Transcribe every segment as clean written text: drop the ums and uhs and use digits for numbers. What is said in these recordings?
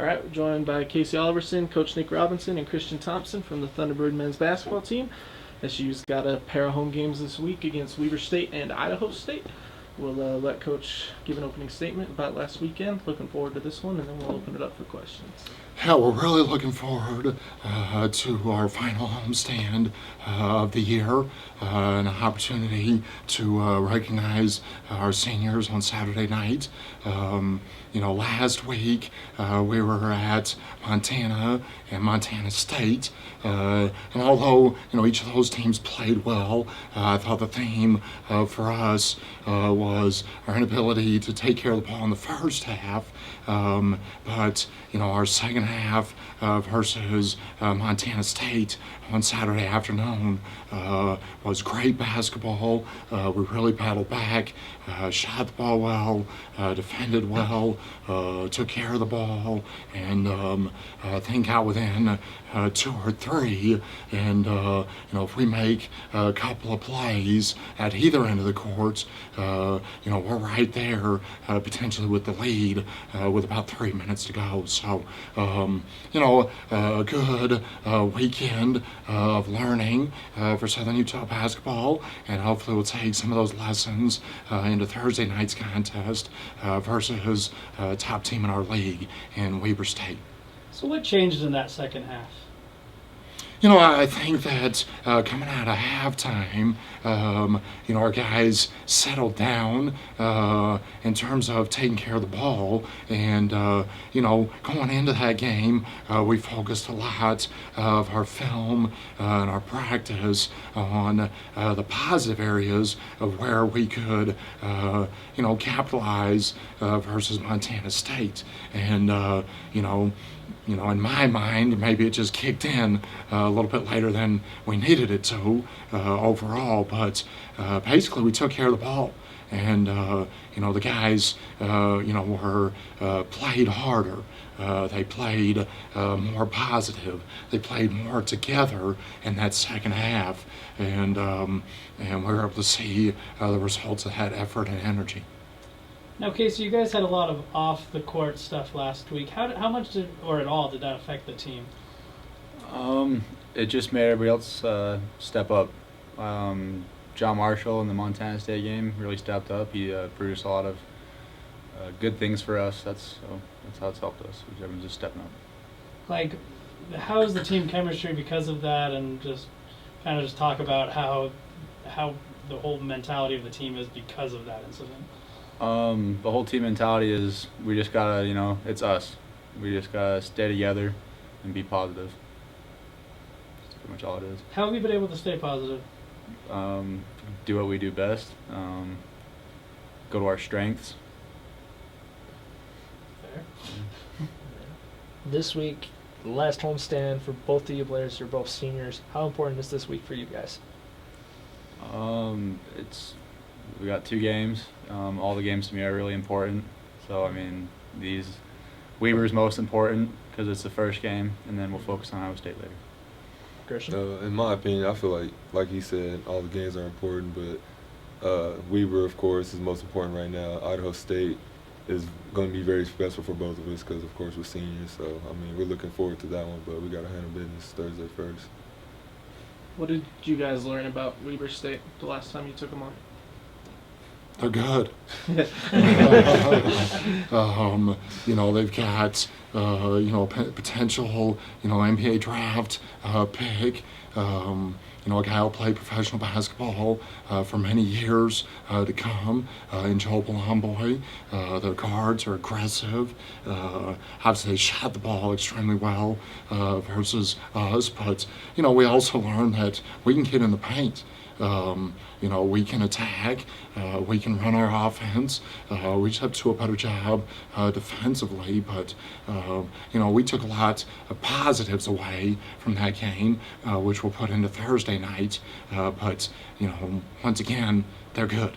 All right, we're joined by Casey Oliverson, Coach Nick Robinson, and Christian Thompson from the Thunderbird men's basketball team. SU's got a pair of home games this week against Weber State and Idaho State. We'll let Coach give an opening statement about last weekend. Looking forward to this one, and then we'll open it up for questions. Yeah, we're really looking forward to our final homestand of the year, an opportunity to recognize our seniors on Saturday night. Last week we were at Montana and Montana State, and although each of those teams played well, I thought the theme for us was our inability to take care of the ball in the first half. But our second half versus Montana State on Saturday afternoon was great basketball. We really battled back, shot the ball well, defended well, took care of the ball, and I think got within 2 or 3. And if we make a couple of plays at either end of the court, we're right there potentially with the lead with about 3 minutes to go. So, a good weekend of learning for Southern Utah basketball, and hopefully we'll take some of those lessons into Thursday night's contest versus top team in our league in Weber State. So what changed in that second half? I think that coming out of halftime, our guys settled down in terms of taking care of the ball. And, going into that game, we focused a lot of our film and our practice on the positive areas of where we could, capitalize versus Montana State. And, in my mind, maybe it just kicked in a little bit later than we needed it to overall. But basically, we took care of the ball. And, the guys, were played harder. They played more positive. They played more together in that second half. And we were able to see the results of that effort and energy. Now, Casey, you guys had a lot of off-the-court stuff last week. How much did, or at all, did that affect the team? It just made everybody else step up. John Marshall in the Montana State game really stepped up. He produced a lot of good things for us. That's how it's helped us. Everyone's just stepping up. How is the team chemistry because of that, and just kind of just talk about how the whole mentality of the team is because of that incident? The whole team mentality is we just gotta, it's us. We just gotta stay together and be positive. That's pretty much all it is. How have you been able to stay positive? Do what we do best. Go to our strengths. Fair. This week, the last homestand for both of you players. You're both seniors. How important is this week for you guys? We got 2 games. All the games to me are really important. So, Weber's most important because it's the first game, and then we'll focus on Iowa State later. Christian? In my opinion, I feel like he said, all the games are important, but Weber, of course, is most important right now. Idaho State is going to be very special for both of us because, of course, we're seniors. So, we're looking forward to that one, but we got to handle business Thursday first. What did you guys learn about Weber State the last time you took them on? They're good. They've got, potential, NBA draft pick, a guy who'll play professional basketball for many years to come in Joel Bolomboy. Their guards are aggressive. Obviously, they shot the ball extremely well versus us, but, we also learned that we can get in the paint. We can attack, we can run our offense, we just have to do a better job defensively, but, we took a lot of positives away from that game, which we'll put into Thursday night, but, once again, they're good.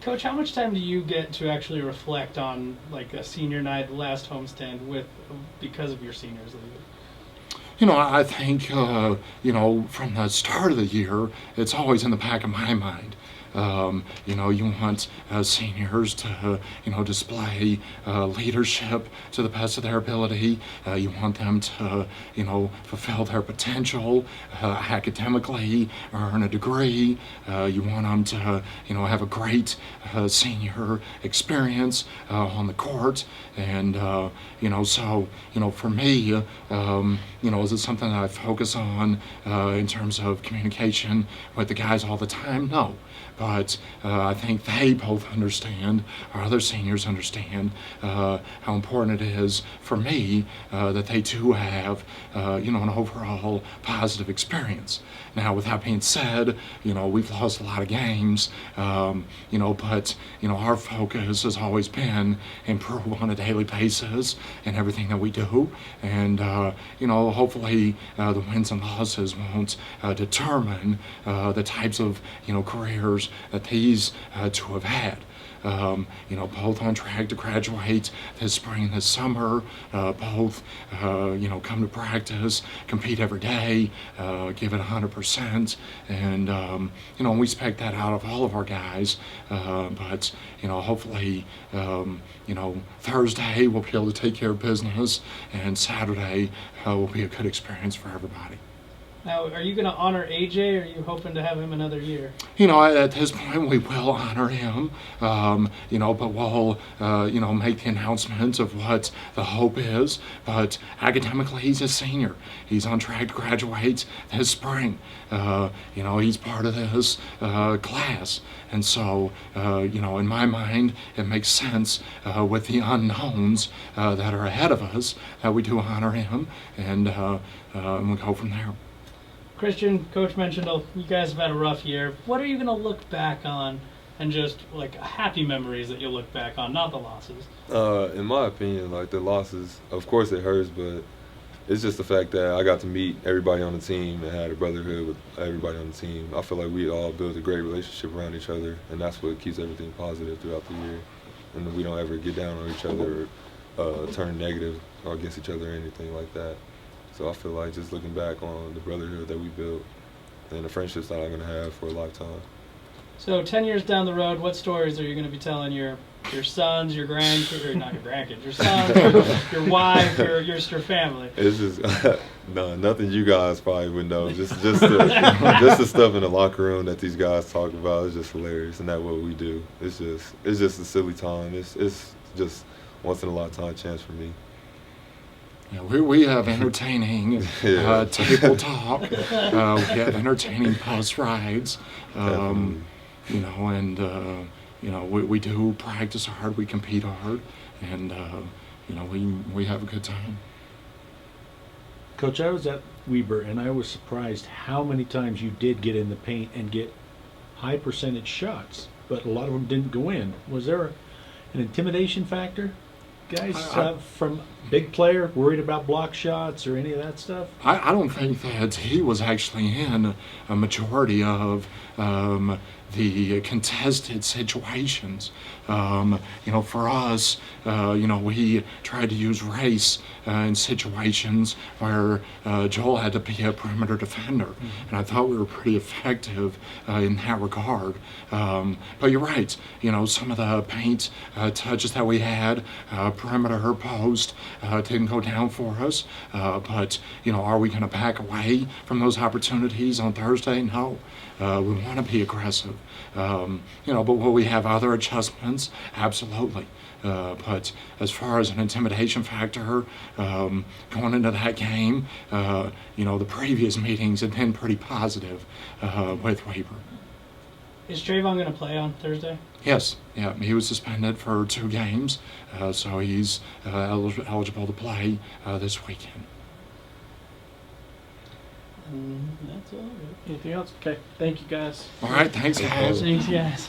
Coach, how much time do you get to actually reflect on a senior night, last homestand because of your seniors leaving? I think, from the start of the year, it's always in the back of my mind. You want seniors to, display leadership to the best of their ability. You want them to, fulfill their potential academically, earn a degree. You want them to, have a great senior experience on the court. And, for me, is it something that I focus on in terms of communication with the guys all the time? No. But I think they both understand, our other seniors understand, how important it is for me that they do have, an overall positive experience. Now, with that being said, we've lost a lot of games, but, our focus has always been improve on a daily basis in everything that we do. And, hopefully the wins and losses won't determine the types of, careers that these two have had. Both on track to graduate this spring, this summer, both, come to practice, compete every day, give it 100%, and, we expect that out of all of our guys, but, hopefully, Thursday we'll be able to take care of business, and Saturday will be a good experience for everybody. Now, are you going to honor AJ, or are you hoping to have him another year? At this point, we will honor him, but we'll, make the announcement of what the hope is. But academically, he's a senior. He's on track to graduate this spring. He's part of this class. And so, in my mind, it makes sense with the unknowns that are ahead of us that we do honor him, and we go from there. Christian, Coach mentioned you guys have had a rough year. What are you going to look back on and just like happy memories that you'll look back on, not the losses? In my opinion, like the losses, of course it hurts, but it's just the fact that I got to meet everybody on the team and had a brotherhood with everybody on the team. I feel like we all built a great relationship around each other, and that's what keeps everything positive throughout the year. And we don't ever get down on each other or turn negative or against each other or anything like that. So I feel like just looking back on the brotherhood that we built and the friendships that I'm going to have for a lifetime. So 10 years down the road, what stories are you going to be telling your sons, your grandkids, or not your grandkids, your sons, your wife, your family? It's just nothing you guys probably would know. Just the stuff in the locker room that these guys talk about is just hilarious, and that's what we do. It's just a silly time. It's just once in a lifetime chance for me. Yeah, we have entertaining table talk. We have entertaining bus rides. We do practice hard. We compete hard, and we have a good time. Coach, I was at Weber, and I was surprised how many times you did get in the paint and get high percentage shots, but a lot of them didn't go in. Was there an intimidation factor? Guys from big player worried about block shots or any of that stuff? I don't think that he was actually in a majority of the contested situations. For us, we tried to use race in situations where Joel had to be a perimeter defender, and I thought we were pretty effective in that regard. But you're right, some of the paint touches that we had, perimeter post, didn't go down for us. But are we going to back away from those opportunities on Thursday? No. We want to be aggressive. But will we have other adjustments? Absolutely. But as far as an intimidation factor, going into that game, the previous meetings have been pretty positive with Weber. Is Trayvon going to play on Thursday? Yes. Yeah, he was suspended for 2 games, so he's eligible to play this weekend. That's all right. Anything else? Okay. Thank you, guys. All right, thanks, guys. Thanks, guys.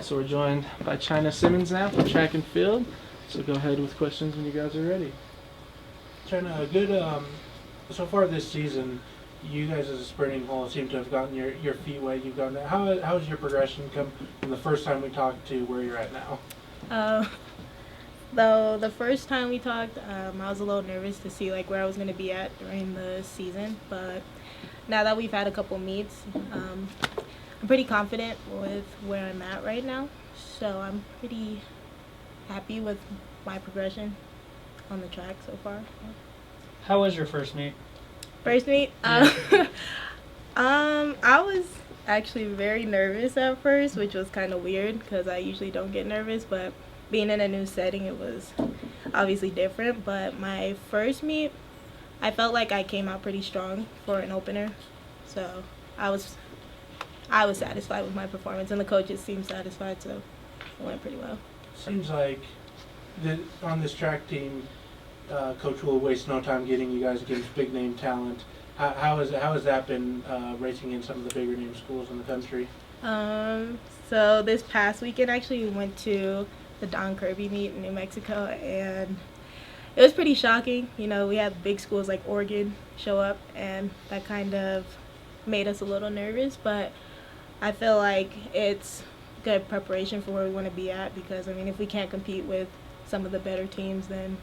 right, so we're joined by China Simmons now from track and field. So go ahead with questions when you guys are ready. China, a good so far this season, you guys as a sprinting whole seem to have gotten your feet wet. You've gotten how has your progression come from the first time we talked to where you're at now? Though the first time we talked, I was a little nervous to see like where I was going to be at during the season, but now that we've had a couple meets, I'm pretty confident with where I'm at right now. So I'm pretty happy with my progression on the track so far. How was your first meet? First meet, I was actually very nervous at first, which was kind of weird because I usually don't get nervous, but being in a new setting, it was obviously different. But my first meet, I felt like I came out pretty strong for an opener, so I was satisfied with my performance, and the coaches seemed satisfied, so it went pretty well. Seems like on this track team, Coach will waste no time getting you guys against big name talent. How has that been racing in some of the bigger name schools in the country? So this past weekend, actually, we went to the Don Kirby meet in New Mexico, and it was pretty shocking. You know, we had big schools like Oregon show up, and that kind of made us a little nervous, but I feel like it's good preparation for where we want to be at, because I mean, if we can't compete with some of the better teams, then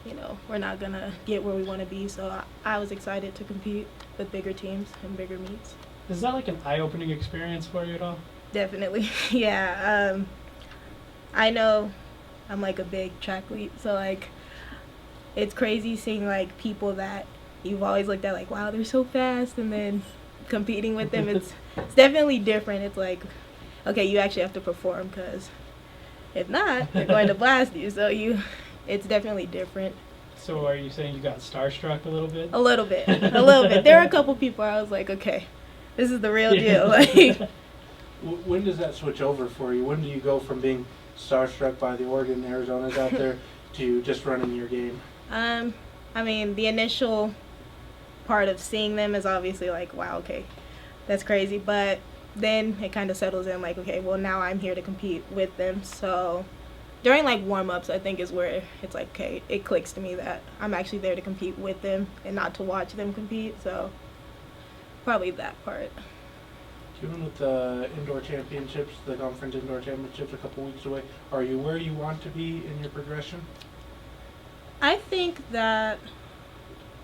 you know, we're not gonna get where we want to be. So I was excited to compete with bigger teams and bigger meets. Is that like an eye-opening experience for you at all? Definitely. Yeah. I know I'm like a big track lead, so like it's crazy seeing like people that you've always looked at like, wow, they're so fast, and then competing with them, it's definitely different. It's like, okay, you actually have to perform, because if not, they're going to blast you. So it's definitely different. So are you saying you got starstruck a little bit? A little bit. There are a couple people I was like, okay, this is the real deal. Like, When does that switch over for you? When do you go from being starstruck by the Oregon, Arizonas out there to just running your game? I mean, the initial part of seeing them is obviously like, wow, okay, that's crazy. But then it kind of settles in like, okay, well, now I'm here to compete with them. So during like warm-ups, I think is where it's like, okay, it clicks to me that I'm actually there to compete with them and not to watch them compete. So probably that part. Even with the indoor championships, the conference indoor championships a couple weeks away, are you where you want to be in your progression? I think that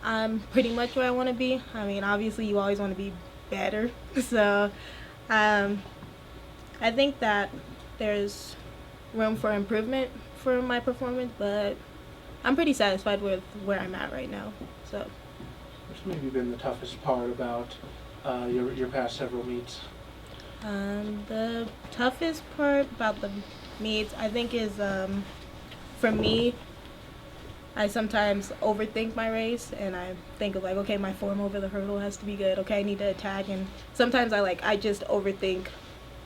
I'm pretty much where I want to be. I mean, obviously you always want to be better. So I think that there's room for improvement for my performance, but I'm pretty satisfied with where I'm at right now. So What's maybe been the toughest part about your past several meets? the toughest part about the meets, I think, is for me, I sometimes overthink my race, and I think of like, okay, my form over the hurdle has to be good. Okay, I need to attack, and sometimes I just overthink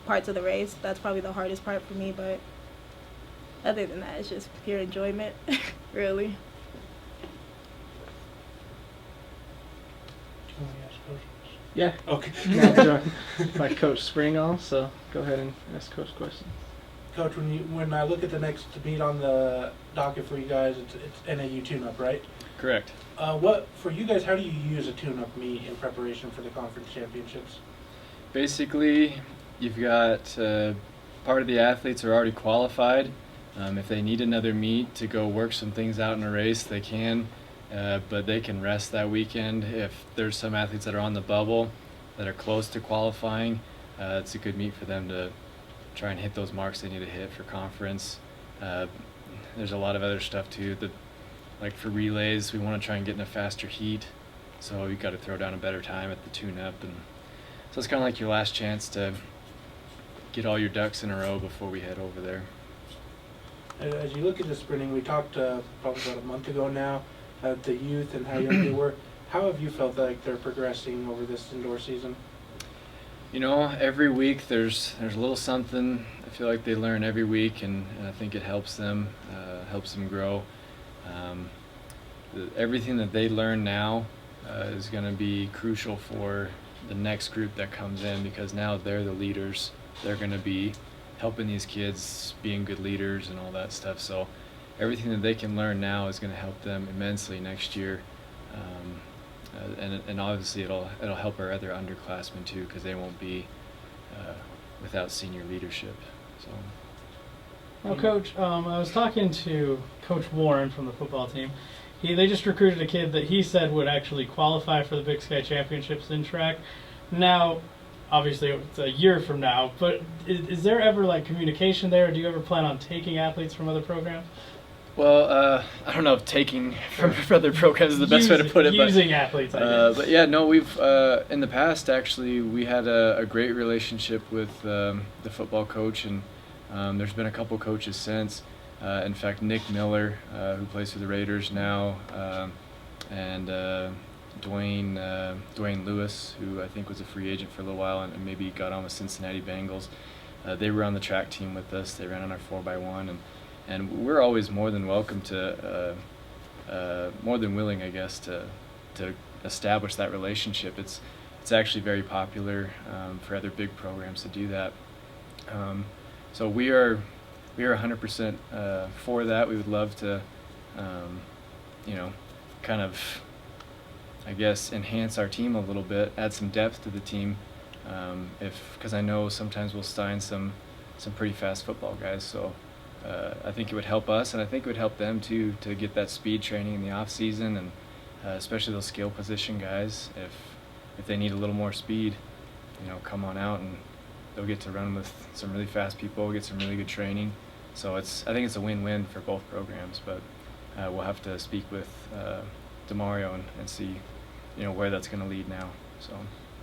parts of the race. That's probably the hardest part for me, but other than that, it's just pure enjoyment, really. Yeah. Okay. Now joined by Coach Springall, so go ahead and ask Coach questions. Coach, when I look at the next meet on the docket for you guys, it's NAU tune-up, right? Correct. What for you guys? How do you use a tune-up meet in preparation for the conference championships? Basically, you've got part of the athletes are already qualified. If they need another meet to go work some things out in a race, they can, but they can rest that weekend. If there's some athletes that are on the bubble that are close to qualifying, it's a good meet for them to try and hit those marks they need to hit for conference. There's a lot of other stuff too. Like for relays, we want to try and get in a faster heat, so we've got to throw down a better time at the tune-up, and so it's kind of like your last chance to get all your ducks in a row before we head over there. As you look at the sprinting, we talked probably about a month ago now at the youth and how young they were. How have you felt like they're progressing over this indoor season? You know, every week there's a little something. I feel like they learn every week, and I think it helps them grow. Everything that they learn now is going to be crucial for the next group that comes in, because now they're the leaders. They're going to be helping these kids being good leaders and all that stuff. So everything that they can learn now is going to help them immensely next year. And obviously it'll help our other underclassmen too, because they won't be without senior leadership. So. Well, Coach, I was talking to Coach Warren from the football team. They just recruited a kid that he said would actually qualify for the Big Sky Championships in track. Now, obviously it's a year from now, but is there ever like communication there? Or do you ever plan on taking athletes from other programs? Well, I don't know if taking from other programs is the best way to put it. Using athletes, I guess. But yeah, no, we've in the past actually we had a great relationship with the football coach, and there's been a couple coaches since. In fact, Nick Miller, who plays for the Raiders now, and Dwayne Lewis, who I think was a free agent for a little while and maybe got on with Cincinnati Bengals. They were on the track team with us. They ran on our 4x1, and we're always more than welcome to, more than willing, I guess, to establish that relationship. It's actually very popular for other big programs to do that. So we are 100% for that. We would love to, kind of, I guess, enhance our team a little bit, add some depth to the team. Because I know sometimes we'll sign some pretty fast football guys. So I think it would help us, and I think it would help them too, to get that speed training in the off season, and especially those skill position guys. If they need a little more speed, come on out, and they'll get to run with some really fast people, get some really good training. So I think it's a win-win for both programs. But we'll have to speak with DeMario and see, where that's going to lead now. So.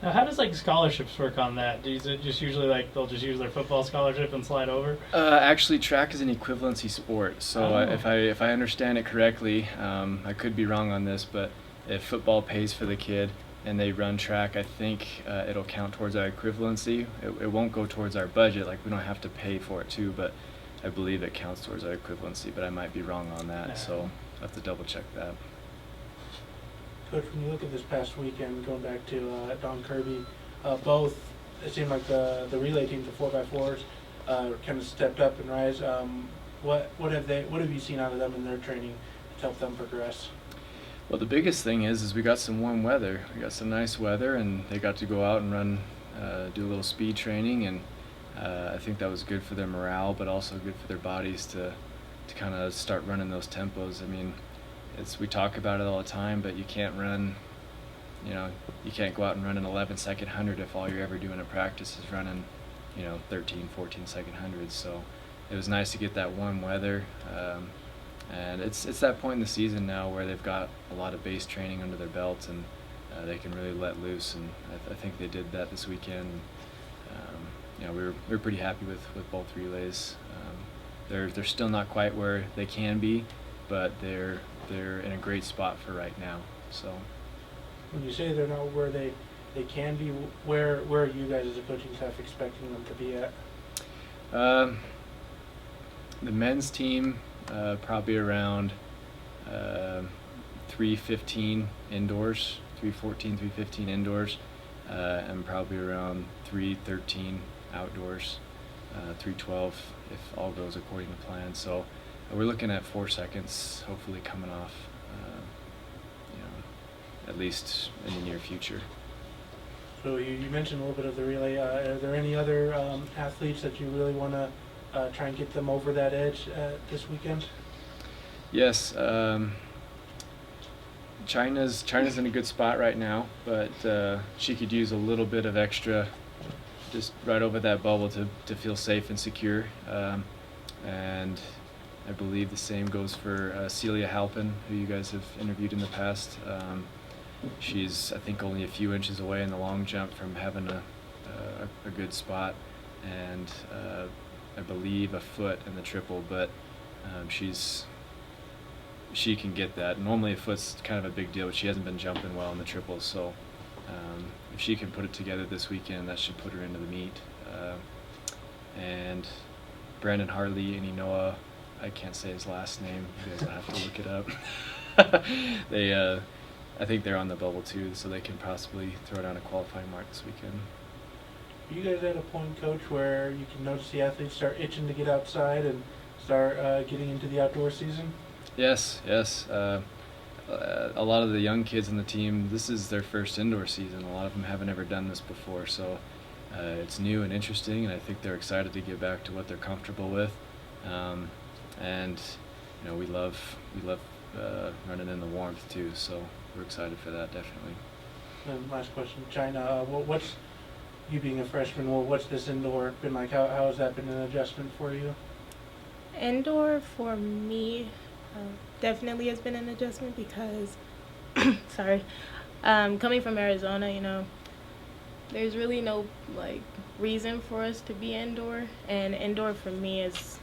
Now, how does scholarships work on that? Is it just usually they'll just use their football scholarship and slide over? Actually, track is an equivalency sport. So if I understand it correctly, I could be wrong on this, but if football pays for the kid and they run track, I think it'll count towards our equivalency. It won't go towards our budget. We don't have to pay for it too, but I believe it counts towards our equivalency. But I might be wrong on that, Yeah. so I'll have to double check that. Coach, when you look at this past weekend, going back to Don Kirby, both, it seemed like the relay team, the 4x4s, kind of stepped up and rise. What have you seen out of them in their training to help them progress? Well, the biggest thing is we got some warm weather. We got some nice weather, and they got to go out and run, do a little speed training, and I think that was good for their morale, but also good for their bodies to kind of start running those tempos. I mean, we talk about it all the time, but you can't run, you can't go out and run an 11-second 100 if all you're ever doing in practice is running, 13, 14-second 100s. So it was nice to get that warm weather. And it's that point in the season now where they've got a lot of base training under their belt, and they can really let loose. And I think they did that this weekend. We were pretty happy with both relays. They're still not quite where they can be, but they're in a great spot for right now. So when you say they're not where they can be, where are you guys as a coaching staff expecting them to be at? The men's team probably around 315 indoors, 314, 315 indoors, and probably around 313 outdoors, 312 if all goes according to plan. So we're looking at 4 seconds, hopefully coming off, at least in the near future. So you mentioned a little bit of the relay. Are there any other athletes that you really want to try and get them over that edge this weekend? Yes, China's in a good spot right now, but she could use a little bit of extra, just right over that bubble to feel safe and secure. And I believe the same goes for Celia Halpin, who you guys have interviewed in the past. She's, I think, only a few inches away in the long jump from having a good spot, and I believe a foot in the triple, but she can get that. Normally a foot's kind of a big deal, but she hasn't been jumping well in the triple, so if she can put it together this weekend, that should put her into the meet. And Brandon Harley and Inoa, I can't say his last name, you guys will have to look it up. I think they're on the bubble too, so they can possibly throw down a qualifying mark this weekend. Are you guys at a point, Coach, where you can notice the athletes start itching to get outside and start getting into the outdoor season? Yes, yes. A lot of the young kids in the team, this is their first indoor season. A lot of them haven't ever done this before, so it's new and interesting, and I think they're excited to get back to what they're comfortable with. And we love running in the warmth too, so we're excited for that, definitely. And last question, China. What's you being a freshman? Well, what's this indoor been like? How has that been an adjustment for you? Indoor for me definitely has been an adjustment because, sorry, coming from Arizona, there's really no reason for us to be indoor, and indoor for me is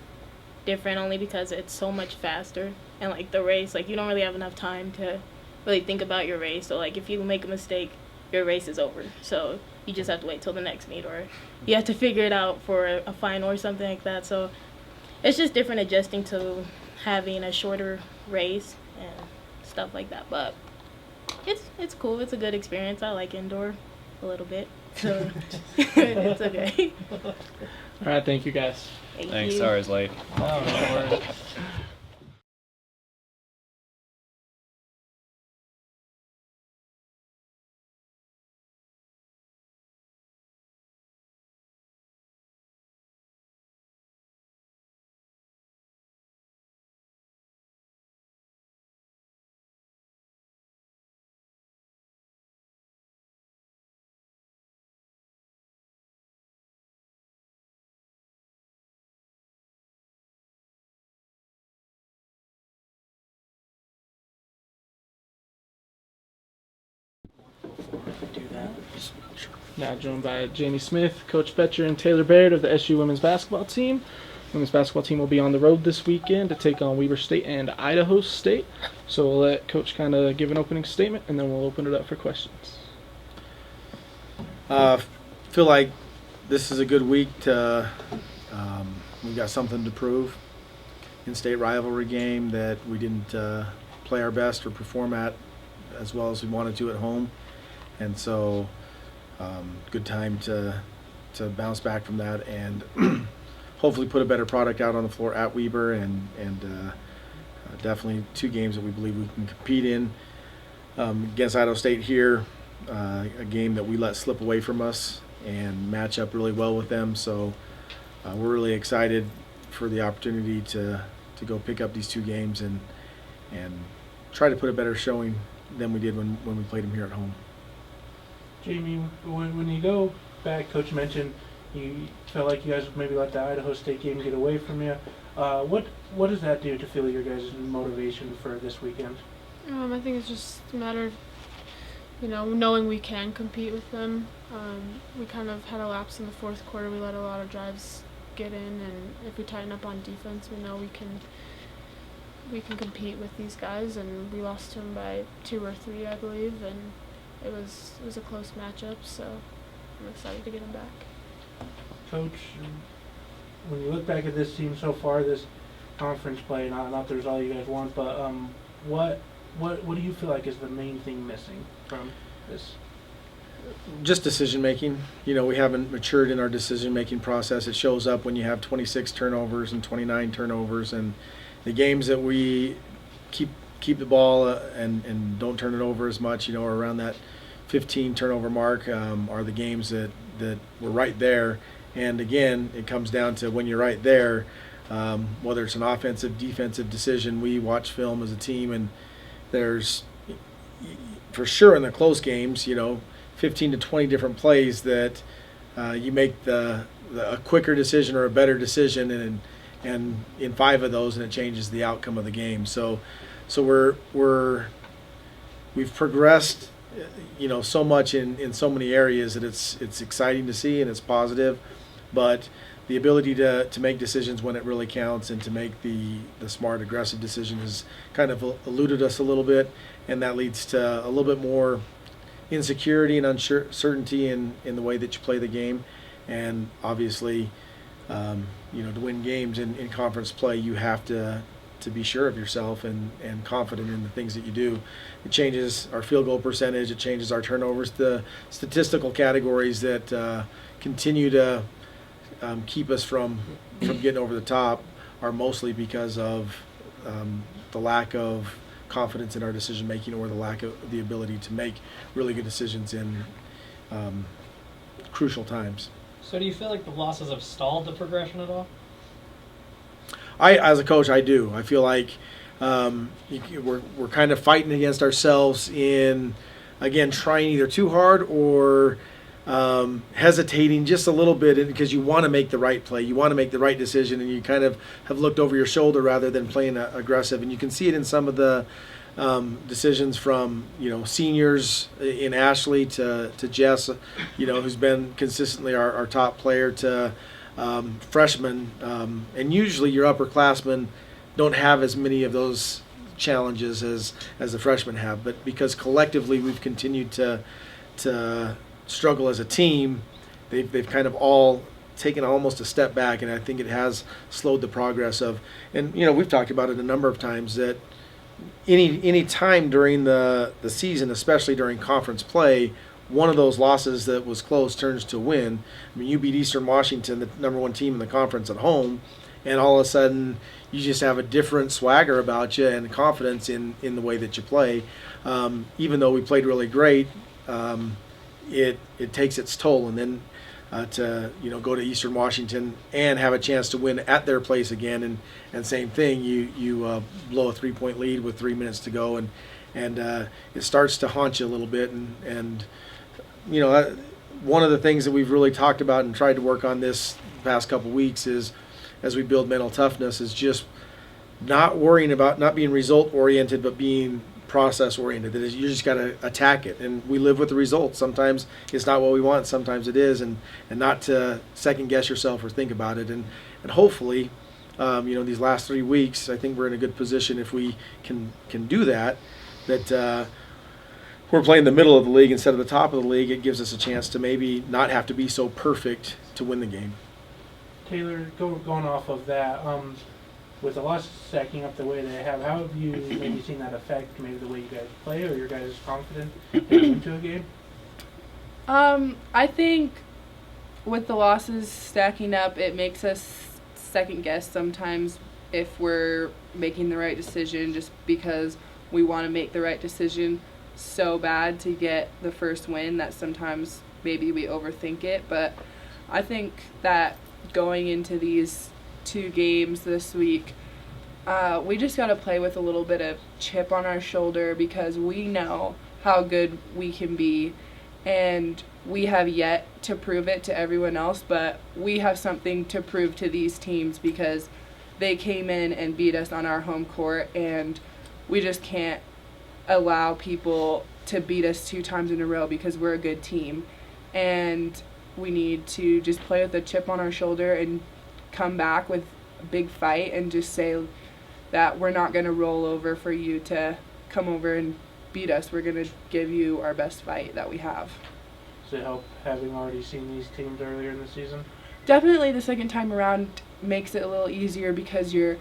different only because it's so much faster, and the race, you don't really have enough time to really think about your race. So if you make a mistake, your race is over. So you just have to wait till the next meet, or you have to figure it out for a final or something like that. So it's just different adjusting to having a shorter race and stuff like that. But it's cool. It's a good experience. I like indoor a little bit, so it's okay. All right, thank you guys. Thanks. You. Sorry I was late. Oh, no worries. Now joined by Jamie Smith, Coach Betcher, and Taylor Baird of the SU women's basketball team. Women's basketball team will be on the road this weekend to take on Weber State and Idaho State. So we'll let Coach kind of give an opening statement, and then we'll open it up for questions. Feel like this is a good week to we've got something to prove. In-state rivalry game that we didn't play our best or perform at as well as we wanted to at home, and so good time to bounce back from that and hopefully put a better product out on the floor at Weber, and definitely two games that we believe we can compete in. Against Idaho State here, a game that we let slip away from us and match up really well with them, so we're really excited for the opportunity to go pick up these two games and try to put a better showing than we did when we played them here at home. Jamie, when you go back, Coach mentioned you felt like you guys maybe let the Idaho State game get away from you. What does that do to feel your guys' motivation for this weekend? I think it's just a matter of, knowing we can compete with them. We kind of had a lapse in the fourth quarter. We let a lot of drives get in, and if we tighten up on defense, we know we can compete with these guys. And we lost to them by 2 or 3, I believe, and it was a close matchup. So I'm excited to get them back. Coach, when you look back at this team so far, this conference play, not there's all you guys want, but what do you feel like is the main thing missing from this? Just decision making. We haven't matured in our decision making process. It shows up when you have 26 turnovers and 29 turnovers, and the games that we keep the ball and don't turn it over as much, or around that 15 turnover mark, are the games that we're right there. And again, it comes down to when you're right there, whether it's an offensive, defensive decision. We watch film as a team, and there's for sure in the close games, 15 to 20 different plays that you make a quicker decision or a better decision, and in 5 of those, and it changes the outcome of the game. So we've progressed, so much in so many areas that it's exciting to see and it's positive, but the ability to make decisions when it really counts and to make the smart, aggressive decision has kind of eluded us a little bit, and that leads to a little bit more insecurity and uncertainty in the way that you play the game. And obviously, to win games in conference play, you have to be sure of yourself and confident in the things that you do. It changes our field goal percentage. It changes our turnovers. The statistical categories that continue to keep us from getting over the top are mostly because of the lack of confidence in our decision making or the lack of the ability to make really good decisions in crucial times. So do you feel like the losses have stalled the progression at all? As a coach, I do. I feel like we're kind of fighting against ourselves in, again, trying either too hard or hesitating just a little bit because you want to make the right play, you want to make the right decision, and you kind of have looked over your shoulder rather than playing aggressive. And you can see it in some of the decisions from seniors in Ashley to Jess, who's been consistently our top player, to freshmen, and usually your upperclassmen don't have as many of those challenges as the freshmen have. But because collectively we've continued to struggle as a team, they've kind of all taken almost a step back, and I think it has slowed the progress of. And we've talked about it a number of times that any time during the season, especially during conference play, one of those losses that was close turns to a win. I mean, you beat Eastern Washington, the #1 team in the conference, at home, and all of a sudden you just have a different swagger about you and confidence in the way that you play. Even though we played really great, it takes its toll. And then to go to Eastern Washington and have a chance to win at their place again, and same thing, you blow a 3-point lead with 3 minutes to go, and it starts to haunt you a little bit. And one of the things that we've really talked about and tried to work on this past couple weeks is, as we build mental toughness, is just not worrying about not being result oriented, but being process oriented. That is, you just got to attack it, and we live with the results. Sometimes it's not what we want, sometimes it is, and not to second guess yourself or think about it. And hopefully, these last 3 weeks, I think we're in a good position if we can do that. That we're playing the middle of the league instead of the top of the league. It gives us a chance to maybe not have to be so perfect to win the game. Taylor, going off of that, with the losses stacking up the way they have, how have you maybe seen that affect maybe the way you guys play or your guys' confidence heading into a game? I think with the losses stacking up, it makes us second guess sometimes if we're making the right decision, just because we want to make the right decision so bad to get the first win that sometimes maybe we overthink it. But I think that going into these 2 games this week, we just got to play with a little bit of chip on our shoulder, because we know how good we can be, and we have yet to prove it to everyone else, but we have something to prove to these teams because they came in and beat us on our home court, and we just can't allow people to beat us 2 times in a row because we're a good team. And we need to just play with a chip on our shoulder and come back with a big fight and just say that we're not going to roll over for you to come over and beat us. We're going to give you our best fight that we have. Does it help having already seen these teams earlier in the season? Definitely the second time around makes it a little easier because you're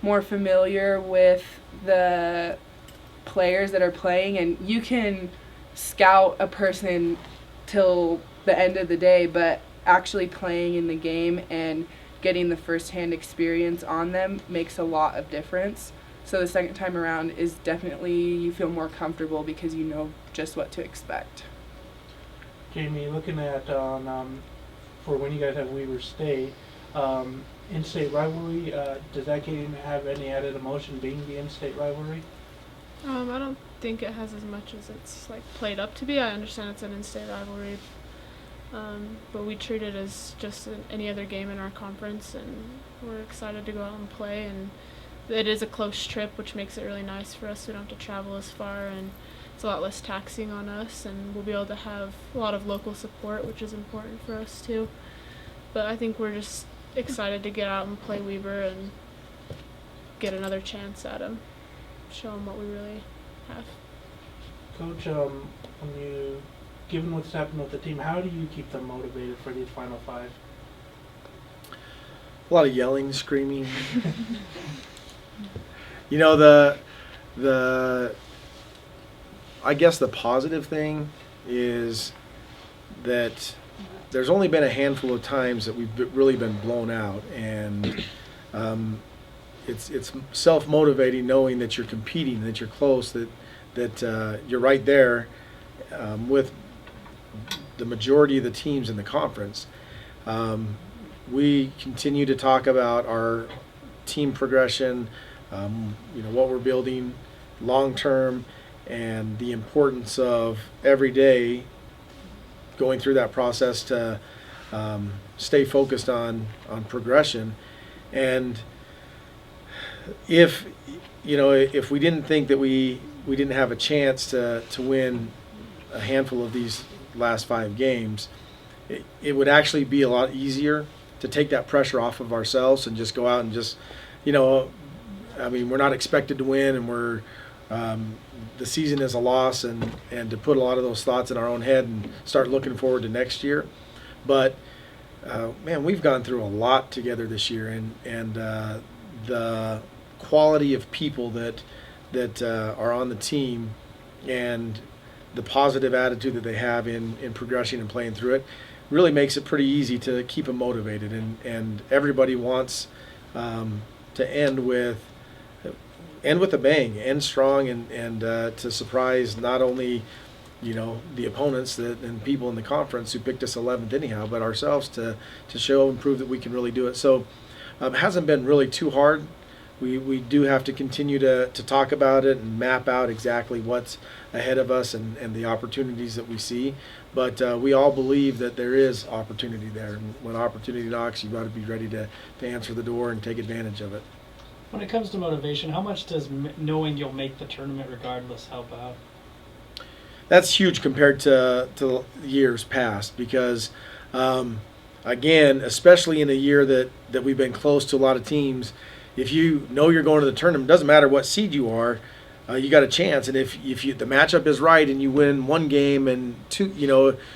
more familiar with the players that are playing, and you can scout a person till the end of the day, but actually playing in the game and getting the first-hand experience on them makes a lot of difference. So the second time around is definitely, you feel more comfortable because you know just what to expect. Jamie, looking at for when you guys have Weber State, in-state rivalry, does that game have any added emotion being the in-state rivalry? I don't think it has as much as it's played up to be. I understand it's an in-state rivalry, but we treat it as just any other game in our conference, and we're excited to go out and play. And it is a close trip, which makes it really nice for us. We don't have to travel as far, and it's a lot less taxing on us, and we'll be able to have a lot of local support, which is important for us too. But I think we're just excited to get out and play Weber and get another chance at them, show them what we really have. Coach, given what's happened with the team, how do you keep them motivated for these Final Five? A lot of yelling, screaming. You know, the I guess the positive thing is that there's only been a handful of times that we've really been blown out, and it's self-motivating knowing that you're competing, that you're close, that you're right there with the majority of the teams in the conference. We continue to talk about our team progression, what we're building long term, and the importance of every day going through that process to stay focused on progression. And if we didn't think that we didn't have a chance to win a handful of these last 5 games, it would actually be a lot easier to take that pressure off of ourselves and just go out and just, we're not expected to win, and we're the season is a loss, and to put a lot of those thoughts in our own head and start looking forward to next year. But man, we've gone through a lot together this year, and the quality of people that are on the team and the positive attitude that they have in progressing and playing through it really makes it pretty easy to keep them motivated, and everybody wants to end with a bang, end strong, and to surprise not only the opponents and people in the conference who picked us 11th anyhow, but ourselves to show and prove that we can really do it. So it hasn't been really too hard. We do have to continue to talk about it and map out exactly what's ahead of us and the opportunities that we see. But we all believe that there is opportunity there. And when opportunity knocks, you've got to be ready to answer the door and take advantage of it. When it comes to motivation, how much does knowing you'll make the tournament regardless help out? That's huge compared to years past, because again, especially in a year that we've been close to a lot of teams, if you know you're going to the tournament, doesn't matter what seed you are, you got a chance. And if the matchup is right and you win one game and two,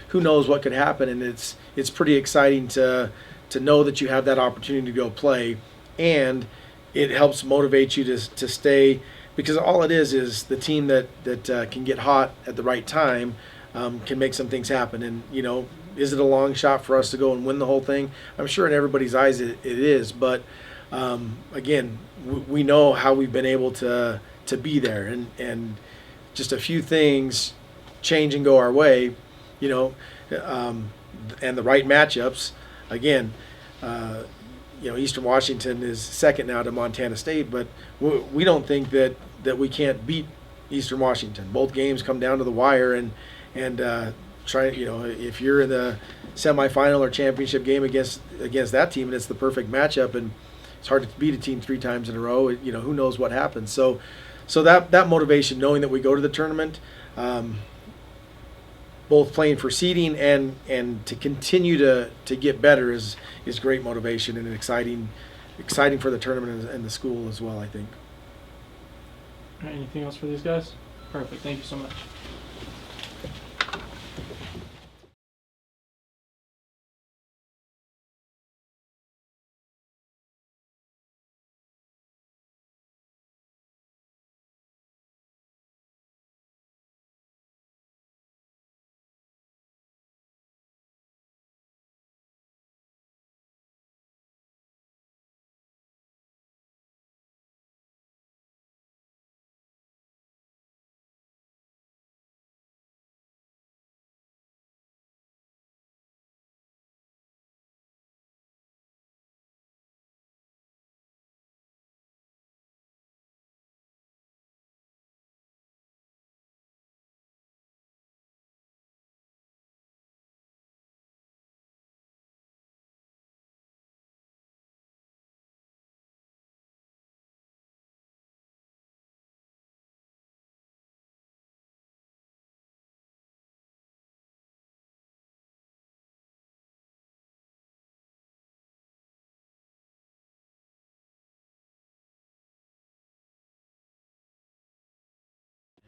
who knows what could happen. And it's pretty exciting to know that you have that opportunity to go play, and it helps motivate you to stay, because all it is the team that can get hot at the right time can make some things happen. And is it a long shot for us to go and win the whole thing? I'm sure in everybody's eyes it is, but again, we know how we've been able to be there, and just a few things change and go our way, and the right matchups. Again, Eastern Washington is second now to Montana State, but we don't think that we can't beat Eastern Washington. Both games come down to the wire, and try. If you're in the semifinal or championship game against that team, and it's the perfect matchup, and it's hard to beat a team 3 times in a row. Who knows what happens. So that motivation, knowing that we go to the tournament, both playing for seeding and to continue to get better is great motivation, and exciting for the tournament and the school as well, I think. All right, anything else for these guys? Perfect. Thank you so much.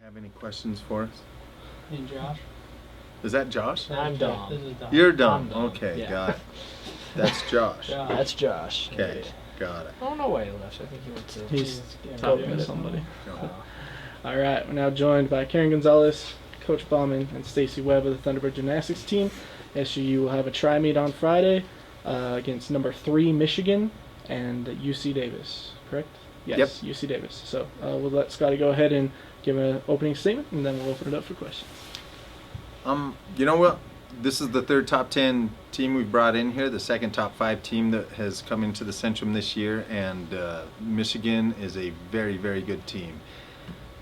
Have any questions for us? And Josh? Is that Josh? I'm This Dom. is Dom. You're Dom. I'm Dom, Okay, yeah. got it. That's Josh. Josh. That's Josh. Okay. indeed. got it. Oh, no way he left. I think he went to. He's Yeah, talking yeah. to somebody. No. All right, we're now joined by Karen Gonzalez, Coach Bauman, and Stacy Webb of the Thunderbird Gymnastics team. SUU will have a tri-meet on Friday against number 3 Michigan and UC Davis, correct? Yes, UC Davis. So we'll let Scotty go ahead and give an opening statement, and then we'll open it up for questions. You know what? This is the third top 10 team we've brought in here, the second top 5 team that has come into the Centrum this year, and Michigan is a very, very good team.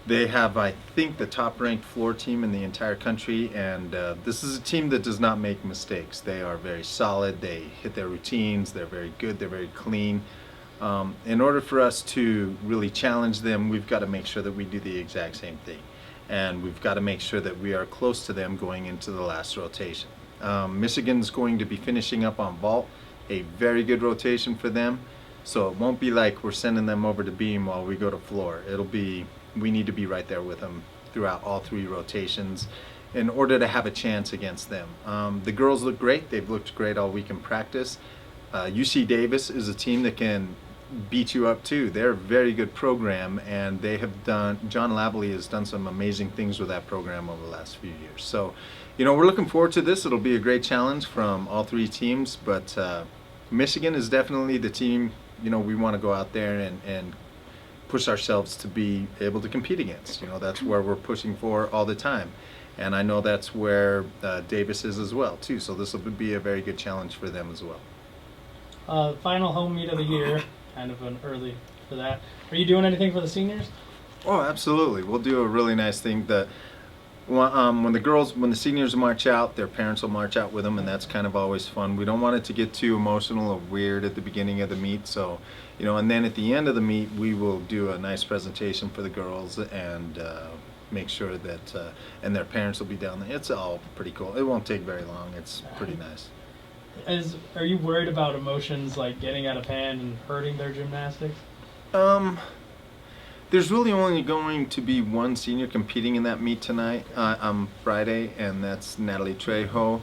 They have, I think, the top-ranked floor team in the entire country, and this is a team that does not make mistakes. They are very solid. They hit their routines. They're very good. They're very clean. In order for us to really challenge them, we've got to make sure that we do the exact same thing. And we've got to make sure that we are close to them going into the last rotation. Michigan's going to be finishing up on vault, a very good rotation for them. So it won't be like we're sending them over to beam while we go to floor. It'll be, we need to be right there with them throughout all 3 rotations in order to have a chance against them. The girls look great. They've looked great all week in practice. UC Davis is a team that can beat you up too. They're a very good program, and they have done, John Lavallee has done some amazing things with that program over the last few years. So, you know, we're looking forward to this. It'll be a great challenge from all 3 teams, but Michigan is definitely the team, you know, we want to go out there and push ourselves to be able to compete against. You know, that's where we're pushing for all the time. And I know that's where Davis is as well too. So this will be a very good challenge for them as well. Final home meet of the year, kind of an early for that. Are you doing anything for the seniors? Oh, absolutely. We'll do a really nice thing. When the seniors march out, their parents will march out with them, and that's kind of always fun. We don't want it to get too emotional or weird at the beginning of the meet. So, you know, and then at the end of the meet, we will do a nice presentation for the girls and make sure that, and their parents will be down there. It's all pretty cool. It won't take very long. It's pretty nice. Are you worried about emotions like getting out of hand and hurting their gymnastics? There's really only going to be one senior competing in that meet tonight, on Friday, and that's Natalie Trejo.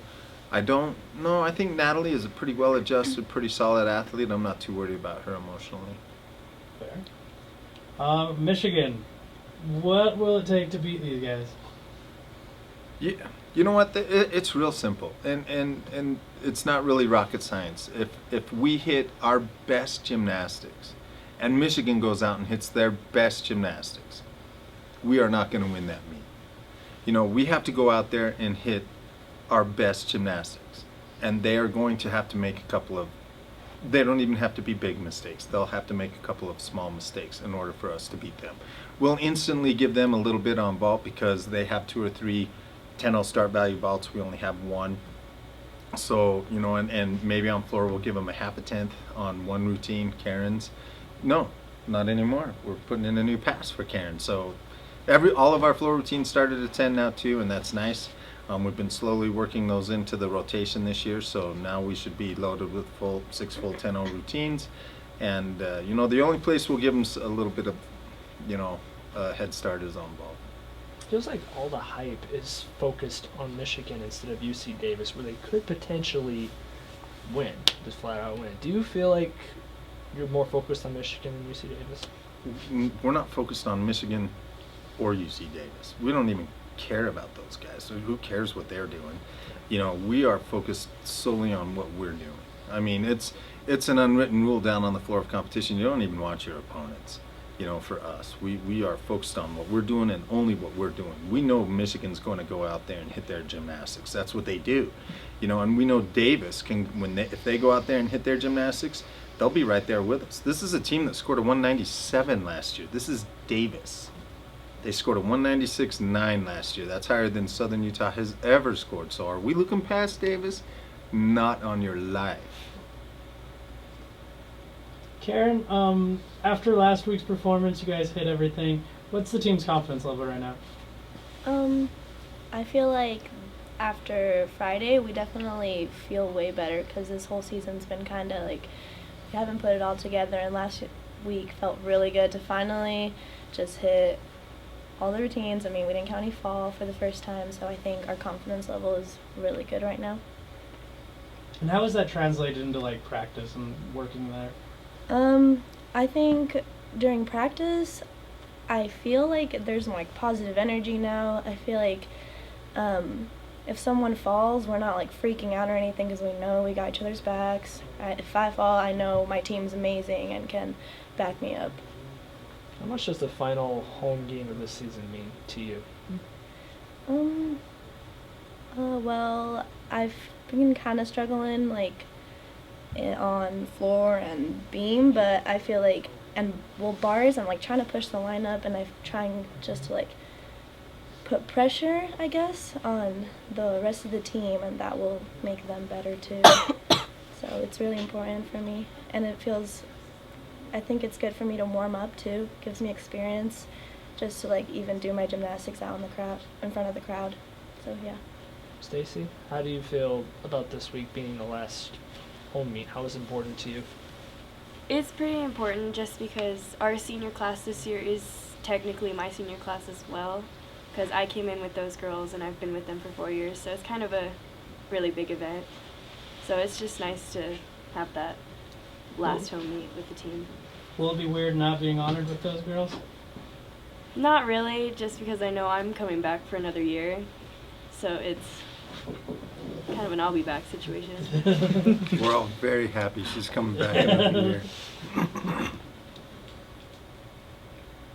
I don't know. I think Natalie is a pretty well-adjusted, pretty solid athlete. I'm not too worried about her emotionally. Fair. Michigan, what will it take to beat these guys? Yeah, you know what? It's real simple, and it's not really rocket science. If we hit our best gymnastics, and Michigan goes out and hits their best gymnastics, we are not going to win that meet. You know, we have to go out there and hit our best gymnastics, and they are going to have to make a couple of, they don't even have to be big mistakes. They'll have to make a couple of small mistakes in order for us to beat them. We'll instantly give them a little bit on vault because they have 2 or 3 10-0 start value vaults. We only have 1. So, you know, and maybe on floor we'll give them a 1/2 tenth on one routine, Karen's. No, not anymore. We're putting in a new pass for Karen. So all of our floor routines started at 10 now too, and that's nice. We've been slowly working those into the rotation this year, so now we should be loaded with 6 full 10-0 routines. And you know, the only place we'll give them a little bit of, you know, head start is on ball. Feels like all the hype is focused on Michigan instead of UC Davis, where they could potentially win, just flat out win. Do you feel like you're more focused on Michigan than UC Davis? We're not focused on Michigan or UC Davis. We don't even care about those guys. So who cares what they're doing? You know, we are focused solely on what we're doing. I mean, it's an unwritten rule down on the floor of competition. You don't even watch your opponents. You know, for us, we are focused on what we're doing and only what we're doing. We know Michigan's going to go out there and hit their gymnastics. That's what they do. You know, and we know Davis can, if they go out there and hit their gymnastics, they'll be right there with us. This is a team that scored a 197 last year. This is Davis. They scored a 196.9 last year. That's higher than Southern Utah has ever scored. So are we looking past Davis? Not on your life. Karen, after last week's performance, you guys hit everything. What's the team's confidence level right now? I feel like after Friday, we definitely feel way better because this whole season's been kind of like we haven't put it all together, and last week felt really good to finally just hit all the routines. I mean, we didn't count any fall for the first time, so I think our confidence level is really good right now. And how is that translated into like practice and working there? I think during practice, I feel like there's like positive energy now. I feel like if someone falls, we're not like freaking out or anything because we know we got each other's backs. If I fall, I know my team's amazing and can back me up. How much does the final home game of this season mean to you? Well, I've been kind of struggling like on floor and beam, but I feel like bars. I'm like trying to push the line up, and I'm trying just to like put pressure, I guess, on the rest of the team, and that will make them better too. So it's really important for me, and I think it's good for me to warm up too. Gives me experience, just to like even do my gymnastics out in front of the crowd. So yeah. Stacy, how do you feel about this week being the last home meet? How is it important to you? It's pretty important just because our senior class this year is technically my senior class as well, because I came in with those girls and I've been with them for 4 years, so it's kind of a really big event. So it's just nice to have that last home meet with the team. Will it be weird not being honored with those girls? Not really, just because I know I'm coming back for another year, so it's kind of an I'll be back situation. We're all very happy she's coming back another year.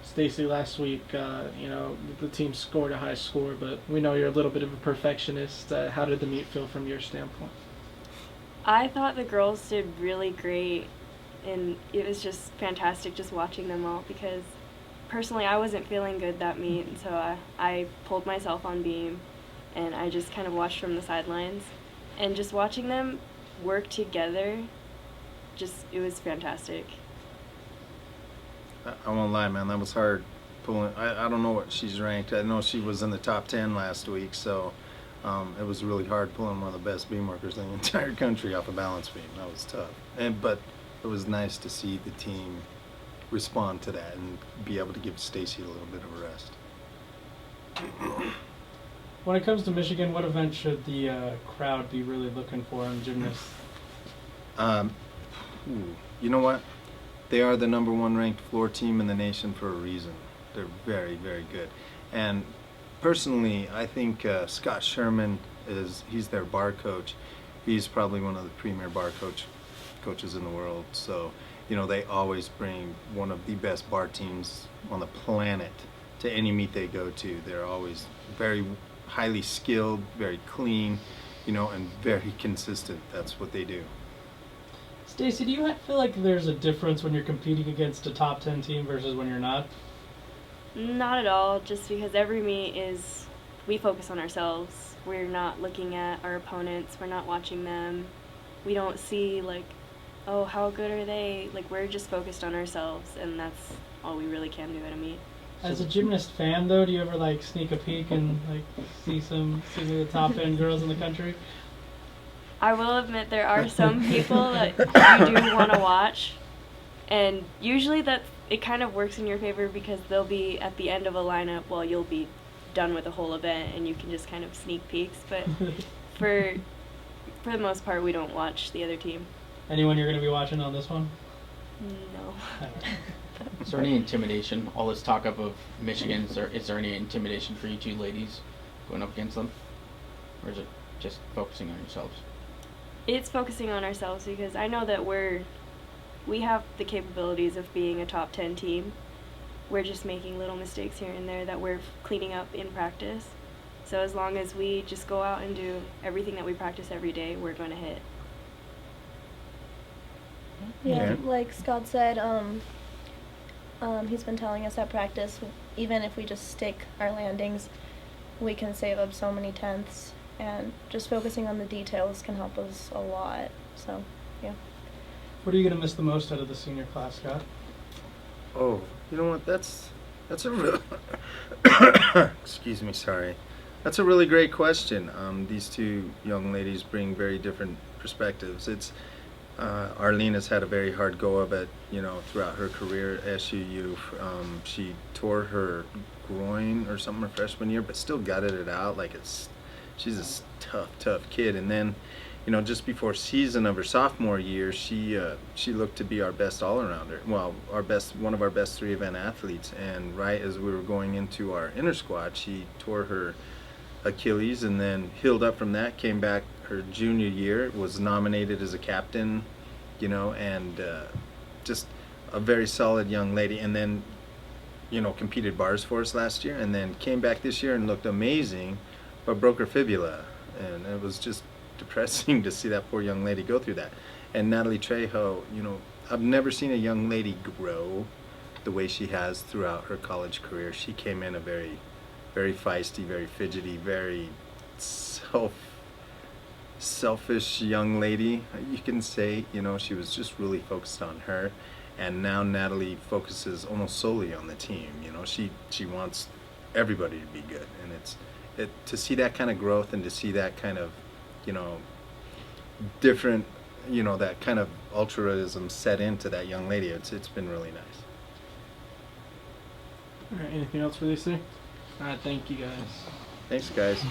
Stacy, last week, the team scored a high score, but we know you're a little bit of a perfectionist. How did the meet feel from your standpoint? I thought the girls did really great, and it was just fantastic just watching them all because personally I wasn't feeling good that meet, and so I pulled myself on beam, and I just kind of watched from the sidelines, and just watching them work together, it was fantastic. I won't lie, man, that was hard pulling. I don't know what she's ranked. I know she was in the top 10 last week, so it was really hard pulling one of the best beam workers in the entire country off a balance beam. That was tough. But it was nice to see the team respond to that and be able to give Stacy a little bit of a rest. When it comes to Michigan, what event should the crowd be really looking for in gymnasts? You know what? They are the #1 ranked floor team in the nation for a reason. They're very, very good. And personally, I think Scott Sherman he's their bar coach. He's probably one of the premier bar coaches in the world. So, they always bring one of the best bar teams on the planet to any meet they go to. They're always very highly skilled, very clean, and very consistent. That's what they do. Stacy, do you feel like there's a difference when you're competing against a top 10 team versus when you're not? Not at all, just because every meet we focus on ourselves. We're not looking at our opponents, we're not watching them. We don't see oh, how good are they? We're just focused on ourselves, and that's all we really can do at a meet. As a gymnast fan, though, do you ever sneak a peek and see some of the top 10 girls in the country? I will admit there are some people that you do want to watch, and usually it kind of works in your favor because they'll be at the end of a lineup while you'll be done with the whole event, and you can just kind of sneak peeks. But for the most part, we don't watch the other team. Anyone you're going to be watching on this one? No. Is there any intimidation? All this talk of Michigan, is there any intimidation for you two ladies going up against them? Or is it just focusing on yourselves? It's focusing on ourselves because I know that we have the capabilities of being a top 10 team. We're just making little mistakes here and there that we're cleaning up in practice. So as long as we just go out and do everything that we practice every day, we're going to hit. Yeah, like Scott said, he's been telling us at practice, even if we just stick our landings, we can save up so many tenths, and just focusing on the details can help us a lot. So, yeah. What are you going to miss the most out of the senior class, Scott? Oh, you know what? That's a real excuse me, sorry. That's a really great question. These two young ladies bring very different perspectives. Arlene has had a very hard go of it, throughout her career at SUU. She tore her groin or something her freshman year, but still gutted it out. She's a tough kid. And then, just before season of her sophomore year, she looked to be our best all-arounder. Well, one of our best 3-event athletes. And right as we were going into our inner squad, she tore her Achilles and then healed up from that. Came back her junior year, was nominated as a captain, and just a very solid young lady. And then, competed bars for us last year, and then came back this year and looked amazing, but broke her fibula, and it was just depressing to see that poor young lady go through that. And Natalie Trejo, I've never seen a young lady grow the way she has throughout her college career. She came in a very, very feisty, very fidgety, very selfish young lady, you can say. She was just really focused on her. And now Natalie focuses almost solely on the team. She wants everybody to be good, and to see that kind of growth and to see that kind of, different, that kind of altruism set into that young lady. It's been really nice. All right, anything else for these three? All right, thank you guys. Thanks, guys.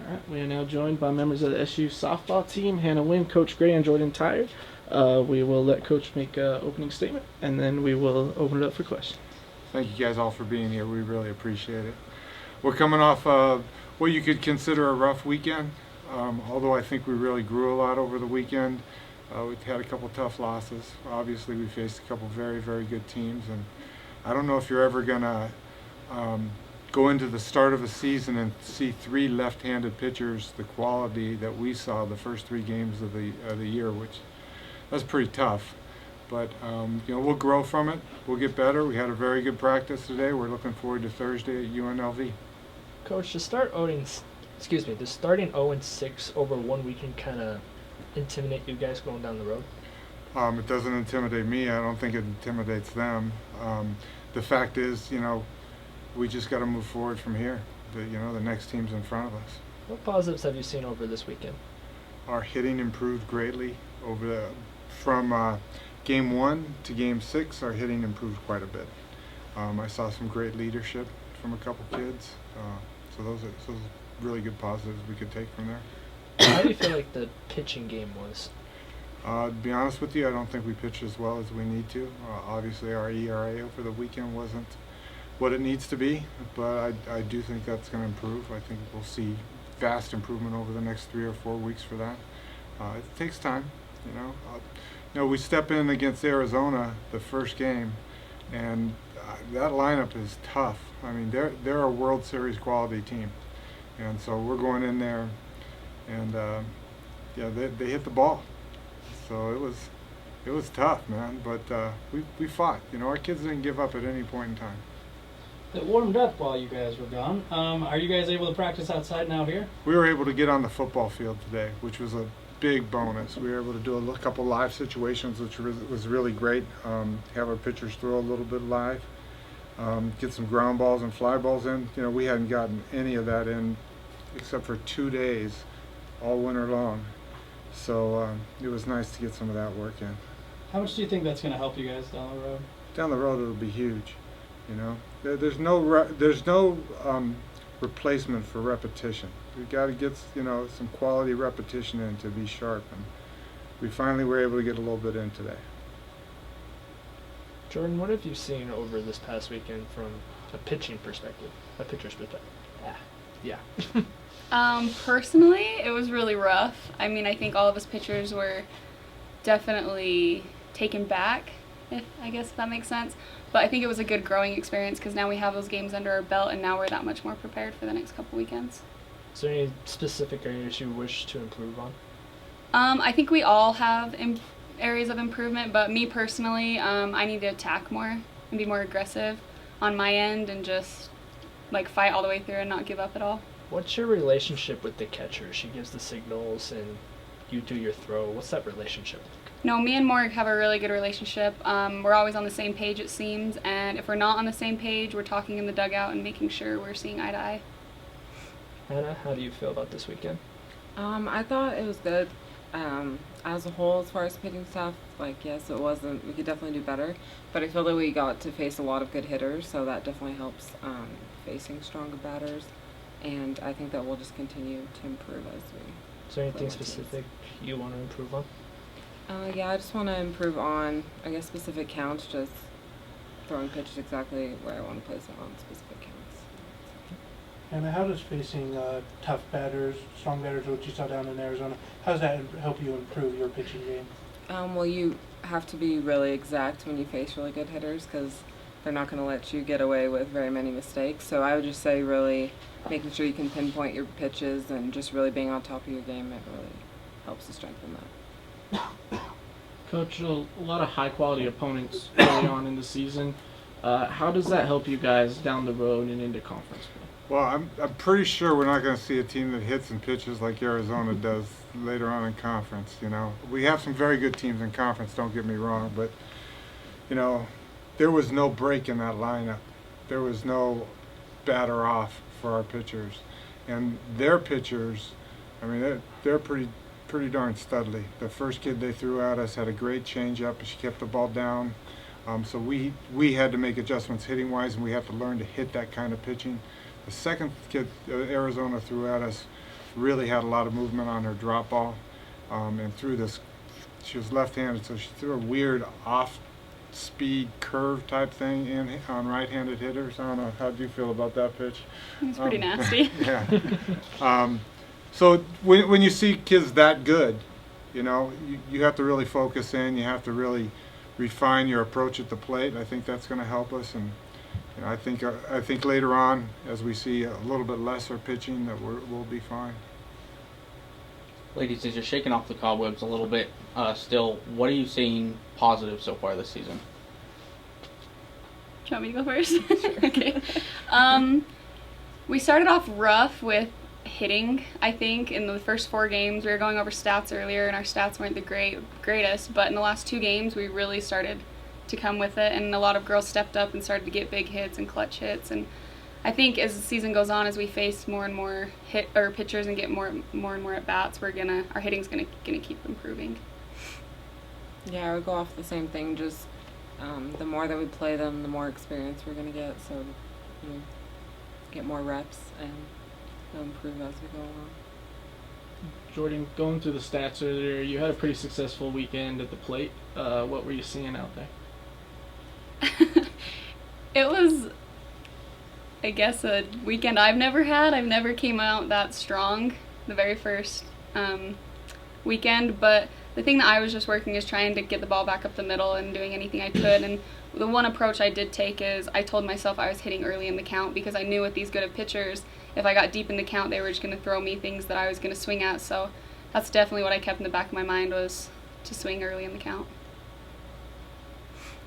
All right, we are now joined by members of the SU softball team, Hannah Wynn, Coach Gray, and Jordan Tyre. We will let Coach make an opening statement, and then we will open it up for questions. Thank you guys all for being here. We really appreciate it. We're coming off what you could consider a rough weekend, although I think we really grew a lot over the weekend. We've had a couple tough losses. Obviously, we faced a couple very, very good teams, and I don't know if you're ever going to go into the start of a season and see 3 left-handed pitchers, the quality that we saw the first 3 games of the year, which that's pretty tough. But we'll grow from it. We'll get better. We had a very good practice today. We're looking forward to Thursday at UNLV. Coach, does starting 0-6 over one weekend kind of intimidate you guys going down the road? It doesn't intimidate me. I don't think it intimidates them. The fact is, we just got to move forward from here. The next team's in front of us. What positives have you seen over this weekend? Our hitting improved greatly from Game 1 to Game 6. Our hitting improved quite a bit. I saw some great leadership from a couple kids. So those are really good positives we could take from there. How do you feel like the pitching game was? To be honest with you, I don't think we pitched as well as we need to. Obviously, our ERA over the weekend wasn't what it needs to be, but I do think that's going to improve. I think we'll see vast improvement over the next 3 or 4 weeks for that. It takes time, we step in against Arizona the first game, and that lineup is tough. I mean, they're a World Series quality team, and so we're going in there, and they hit the ball. So it was tough, man. But we fought. Our kids didn't give up at any point in time. It warmed up while you guys were gone. Are you guys able to practice outside now here? We were able to get on the football field today, which was a big bonus. We were able to do a couple live situations, which was really great. Have our pitchers throw a little bit live, get some ground balls and fly balls in. We hadn't gotten any of that in except for 2 days all winter long. So it was nice to get some of that work in. How much do you think that's going to help you guys down the road? Down the road, it'll be huge. You know, there's no replacement for repetition. We got to get some quality repetition in to be sharp, and we finally were able to get a little bit in today. Jordan, what have you seen over this past weekend from a pitcher's perspective? Yeah. Personally, it was really rough. I mean, I think all of us pitchers were definitely taken back, if that makes sense. But I think it was a good growing experience because now we have those games under our belt, and now we're that much more prepared for the next couple weekends. Is there any specific areas you wish to improve on? I think we all have areas of improvement, but me personally, I need to attack more and be more aggressive on my end and just fight all the way through and not give up at all. What's your relationship with the catcher? She gives the signals and you do your throw. What's that relationship like? No, me and Morg have a really good relationship. We're always on the same page, it seems, and if we're not on the same page, we're talking in the dugout and making sure we're seeing eye to eye. Hannah, how do you feel about this weekend? I thought it was good. As a whole, as far as pitching stuff, yes, it wasn't. We could definitely do better, but I feel that we got to face a lot of good hitters, so that definitely helps facing stronger batters, and I think that we'll just continue to improve as we. Is there anything specific you want to improve on? Yeah, I just want to improve on, specific counts, just throwing pitches exactly where I want to place them on specific counts. And how does facing tough batters, strong batters, what you saw down in Arizona, how does that help you improve your pitching game? Well, you have to be really exact when you face really good hitters because they're not going to let you get away with very many mistakes. So I would just say really making sure you can pinpoint your pitches and just really being on top of your game, it really helps to strengthen that. Coach, a lot of high-quality opponents early on in the season. How does that help you guys down the road and into conference play? Well, I'm pretty sure we're not going to see a team that hits and pitches like Arizona does later on in conference. We have some very good teams in conference. Don't get me wrong, but there was no break in that lineup. There was no batter off for our pitchers, and their pitchers. I mean, they're pretty darn studly. The first kid they threw at us had a great changeup. She kept the ball down. So we had to make adjustments hitting wise, and we have to learn to hit that kind of pitching. The second kid Arizona threw at us really had a lot of movement on her drop ball, and threw this. She was left-handed, so she threw a weird off-speed curve type thing in on right-handed hitters. I don't know. How do you feel about that pitch? It's pretty nasty. Yeah. So when you see kids that good, you have to really focus in. You have to really refine your approach at the plate. I think that's going to help us, and I think later on, as we see a little bit lesser pitching, that we'll be fine. Ladies, as you're shaking off the cobwebs a little bit, still, what are you seeing positive so far this season? Do you want me to go first? Okay. We started off rough with hitting, I think. In the first 4 games, we were going over stats earlier, and our stats weren't the greatest, but in the last 2 games, we really started to come with it, and a lot of girls stepped up and started to get big hits and clutch hits. And I think as the season goes on, as we face more and more pitchers and get more and more at bats, our hitting's gonna keep improving. Yeah, I would go off the same thing. Just the more that we play them, the more experience we're gonna get. So get more reps and they'll improve as we go along. Jordan, going through the stats earlier, you had a pretty successful weekend at the plate. What were you seeing out there? It was, I guess, a weekend I've never had. I've never came out that strong the very first weekend, but the thing that I was just working is trying to get the ball back up the middle and doing anything I could. And the one approach I did take is I told myself I was hitting early in the count because I knew with these good of pitchers, if I got deep in the count, they were just going to throw me things that I was going to swing at. So that's definitely what I kept in the back of my mind, was to swing early in the count.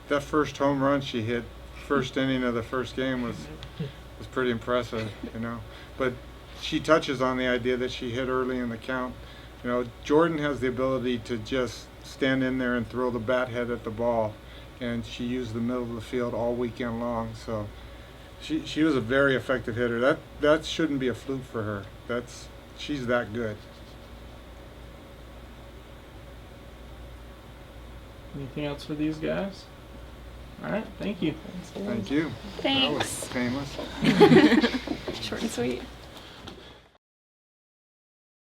That first home run she hit, first inning of the first game, was pretty impressive, But she touches on the idea that she hit early in the count. Jordan has the ability to just stand in there and throw the bat head at the ball, and she used the middle of the field all weekend long. So she was a very effective hitter. That shouldn't be a fluke for her. She's that good. Anything else for these guys? All right, thank you. Thank you. Thanks. That was painless. Short and sweet.